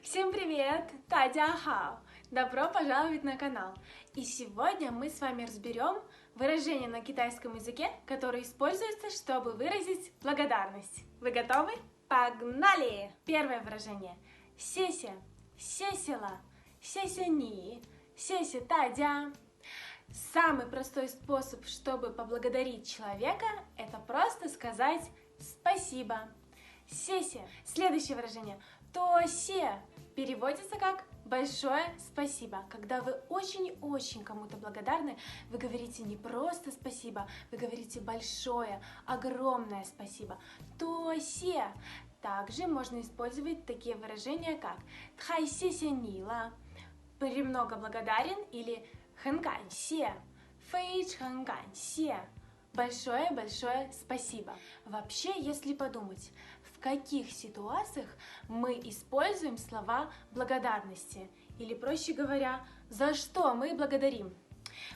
Всем привет! Тадя хао! Добро пожаловать на канал! И сегодня мы с вами разберем выражение на китайском языке, которое используется, чтобы выразить благодарность. Вы готовы? Погнали! Первое выражение. Сеся, сесела, сеся ни, сеся тадя. Самый простой способ, чтобы поблагодарить человека, это просто сказать спасибо. Сеся. Следующее выражение. Тосе переводится как большое спасибо. Когда вы очень-очень кому-то благодарны, вы говорите не просто спасибо, вы говорите большое, огромное спасибо. Тосе. Также можно использовать такие выражения, как тхай сеся нила, премного благодарен, или хэн гансе, фэйчэн гансе. Большое-большое спасибо. Вообще, если подумать, в каких ситуациях мы используем слова благодарности? Или, проще говоря, за что мы благодарим?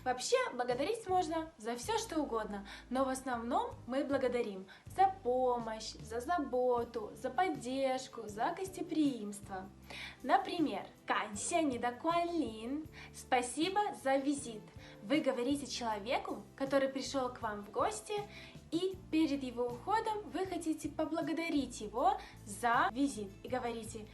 Вообще, благодарить можно за все, что угодно, но в основном мы благодарим за помощь, за заботу, за поддержку, за гостеприимство. Например, «Канся ни да куан лин» – «Спасибо за визит». Вы говорите человеку, который пришел к вам в гости, и перед его уходом вы хотите поблагодарить его за визит. И говорите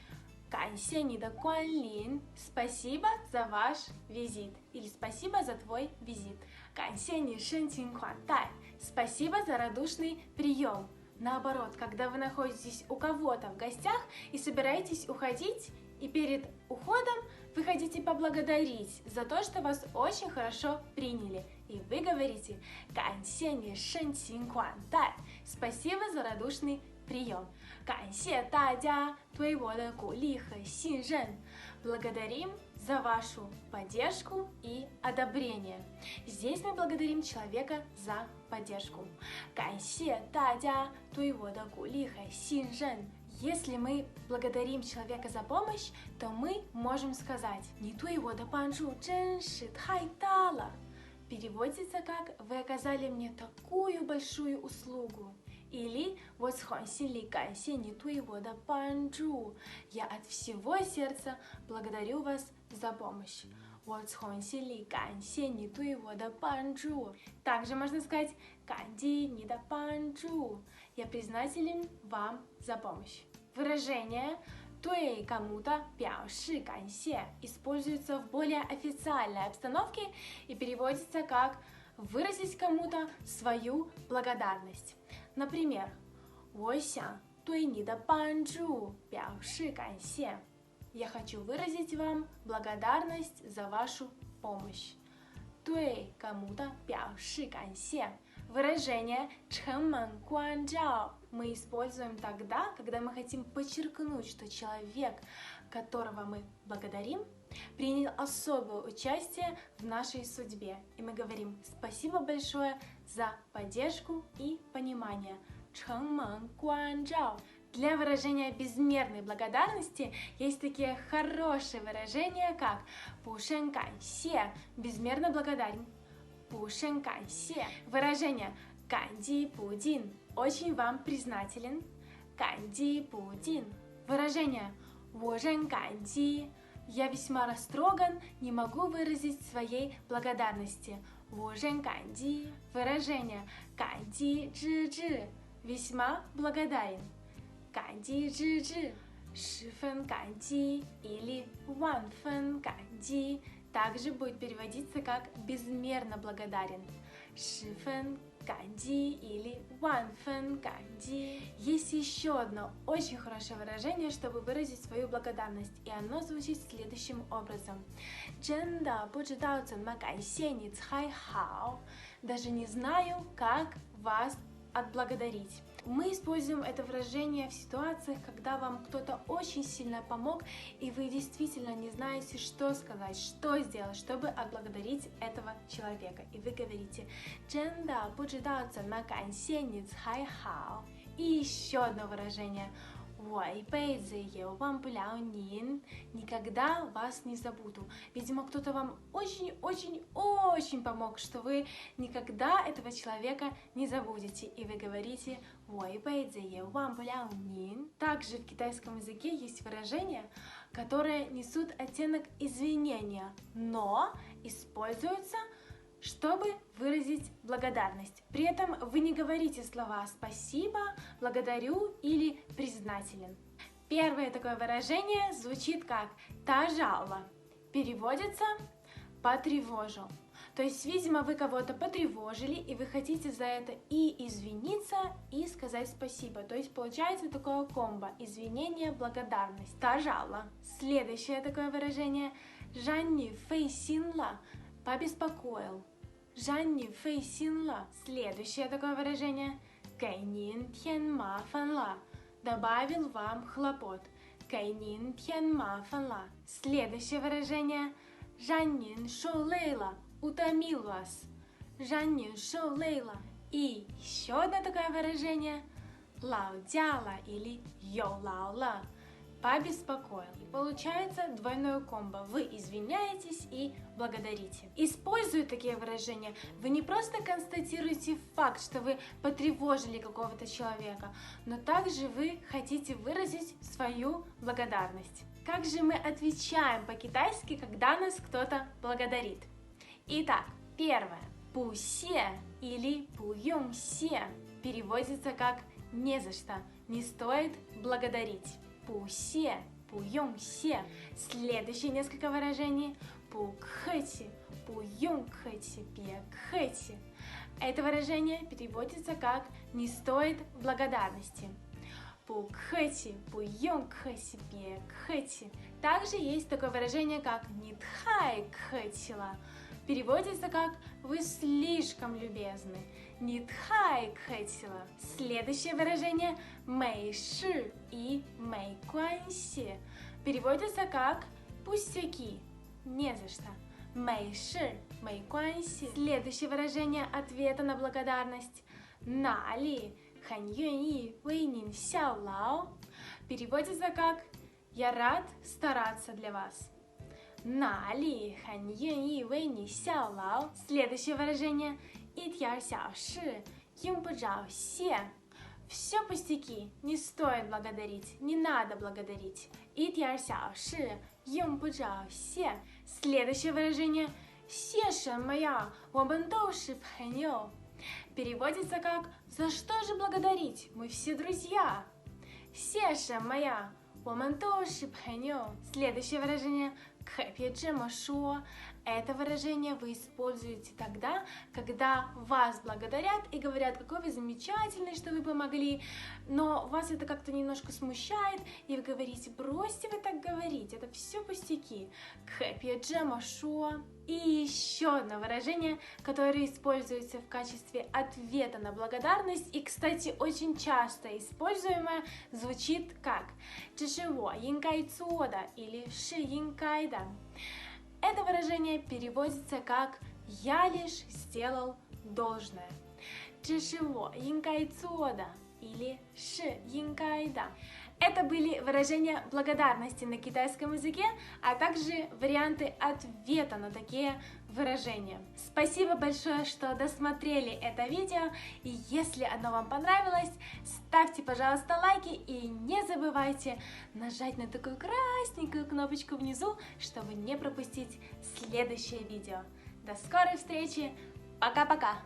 «Канся ни да куан лин» – «Спасибо за ваш визит» или «Спасибо за твой визит». «Канся ни шэн цин хуан тай» – «Спасибо за радушный прием». Наоборот, когда вы находитесь у кого-то в гостях и собираетесь уходить, и перед уходом вы хотите поблагодарить за то, что вас очень хорошо приняли. И вы говорите «Канся ни шэн цин хуан тай» – «Спасибо за радушный прием». «Канся тадя твоего да гули хэ син рэн» – «Благодарим за вашу поддержку и одобрение». Здесь мы благодарим человека за поддержку. «Канся тадя твоего да гули хэ син рэн». Если мы благодарим человека за помощь, то мы можем сказать «Ни твоего да панчжу чэн ши тай дала». Переводится как «Вы оказали мне такую большую услугу». Или «Вот схонсили кансе ни твоего да панчжу». Я от всего сердца благодарю вас за помощь. Вот схонсили кансе ни твоего да панчжу. Также можно сказать «Канди ни да панчжу». Я признателен вам за помощь. Выражение «对кому-то表示感谢» используется в более официальной обстановке и переводится как «выразить кому-то свою благодарность». Например, 我想对你的帮助表示感谢. Я хочу выразить вам благодарность за вашу помощь. 对кому-то表示感谢. Выражение «чэн мэн гуан чжао» мы используем тогда, когда мы хотим подчеркнуть, что человек, которого мы благодарим, принял особое участие в нашей судьбе. И мы говорим «спасибо большое за поддержку и понимание». «Чэн мэн гуан чжао». Для выражения безмерной благодарности есть такие хорошие выражения, как «пу шэн гансе» – «безмерно благодарен». «Пу шэн гансе». Выражение «ганди пу дин» – «очень вам признателен». «Ганди пу дин». Выражение «wo зhen ганди» – «я весьма растроган, не могу выразить своей благодарности». «wo зhen ганди». Выражение «ганди зhi zhi» – «весьма благодарен». 感激之至, 十分感激 или 万分感激 также будет переводиться как безмерно благодарен. 十分感激 или 万分感激. Есть еще одно очень хорошее выражение, чтобы выразить свою благодарность, и оно звучит следующим образом. 真的不知道怎么感谢你才好. Даже не знаю, как вас отблагодарить. Мы используем это выражение в ситуациях, когда вам кто-то очень сильно помог, и вы действительно не знаете, что сказать, что сделать, чтобы отблагодарить этого человека. И вы говорите «真的不知道怎么感谢你才好». И еще одно выражение – 我一辈子也忘不了您, никогда вас не забуду. Видимо, кто-то вам очень-очень-очень помог, что вы никогда этого человека не забудете. И вы говорите 我一辈子也忘不了您. Также в китайском языке есть выражение которые несут оттенок извинения, но используются, чтобы выразить благодарность. При этом вы не говорите слова «спасибо», «благодарю» или «признателен». Первое такое выражение звучит как «тажала». Переводится «потревожил». То есть, видимо, вы кого-то потревожили, и вы хотите за это и извиниться, и сказать спасибо. То есть, получается такое комбо – извинение, благодарность. Тажала. Следующее такое выражение – «жанни фэйсинла» – побеспокоил. «Жанни фэйсинла». Следующее такое выражение – «гайнин тян мафанла» – добавил вам хлопот. «Гайнин тян мафанла». Следующее выражение – «жаннин шоулейла» – утомил вас. Жаннин шоулейла. И еще одно такое выражение – лаудяла или йолаула. Побеспокоил. Получается двойное комбо. Вы извиняетесь и благодарите. Используя такие выражения, вы не просто констатируете факт, что вы потревожили какого-то человека, но также вы хотите выразить свою благодарность. Как же мы отвечаем по-китайски, когда нас кто-то благодарит? Итак, первое. Пусе или пуюнсе переводится как «не за что», «не стоит благодарить». Пусе, пуюнсе. Следующие несколько выражений. Пукхэти, пуюнхэти, бекхэти. Это выражение переводится как «не стоит благодарности». Пукхэти, пуюнхэти, бекхэти. Также есть такое выражение, как «нитхай кхэтила». Переводится как «вы слишком любезны». «Нитхай кхэтила». Следующее выражение «мэйши» и «мэйкуанси». Переводится как «пустяки», «не за что». «Мэйши», «мэйкуанси». Следующее выражение ответа на благодарность «нали», «хэн юэньи вэй нин сяо лао». Переводится как «я рад стараться для вас». «Нали хэн юэньи вэй нин сяо лао». Следующее выражение «и тяр сяо ши юн бу жао се». Все пустяки, не стоит благодарить, не надо благодарить. «И тяр сяо ши юн бу жао се». Следующее выражение «се шэн моя, wo men дou ши пхэньё». Переводится как «за что же благодарить, мы все друзья». «Се шэн моя, wo men дou ши пхэньё». Следующее выражение «кэпье джэма шо». Это выражение вы используете тогда, когда вас благодарят и говорят, какой вы замечательный, что вы помогли, но вас это как-то немножко смущает, и вы говорите, бросьте вы так говорить, это все пустяки. «Кэпье джэма шо». И еще одно выражение, которое используется в качестве ответа на благодарность, и, кстати, очень часто используемое, звучит как «这是我应该做的» или «是应该的». Это выражение переводится как «я лишь сделал должное». 这是我应该做的 или 是应该的. Это были выражения благодарности на китайском языке, а также варианты ответа на такие выражения. Спасибо большое, что досмотрели это видео, и если оно вам понравилось, ставьте, пожалуйста, лайки и не забывайте нажать на такую красненькую кнопочку внизу, чтобы не пропустить следующее видео. До скорой встречи, пока-пока!